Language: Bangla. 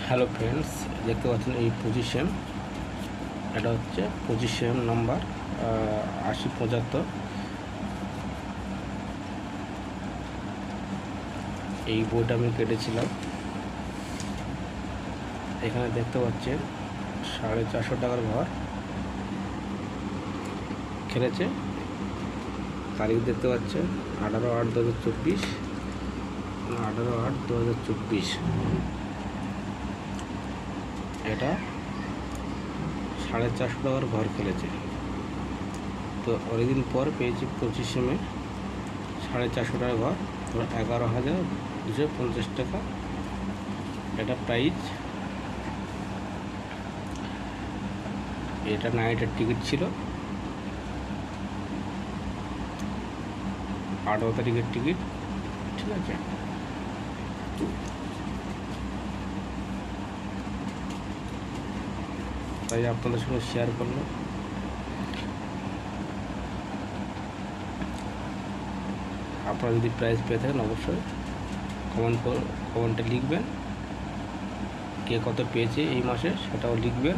হ্যালো ফ্রেন্ডস, দেখতে পাচ্ছেন এই পজিশন, এটা হচ্ছে পজিশন নাম্বার 8075। এই বইটা আমি কেটেছিলাম। এখানে দেখতে পাচ্ছেন 450 টাকার ঘর খেলেছে। তারিখ দেখতে পাচ্ছেন 18/8/2024, 18/8/2024। এটা 450 টাকার ঘর খেলেছে। তো অনেকদিন পর পেয়েছি 25 মে 450 টাকার ঘর, 11,250 টাকা এটা প্রাইস। এটা নাইটের টিকিট ছিল, 18 তারিখের টিকিট, ঠিক আছে। তাই আপনাদের সঙ্গে শেয়ার করলাম। আপনারা যদি প্রাইস পেয়ে থাকেন অবশ্যই কমেন্টে লিখবেন, কে কত পেয়েছে এই মাসে সেটাও লিখবেন।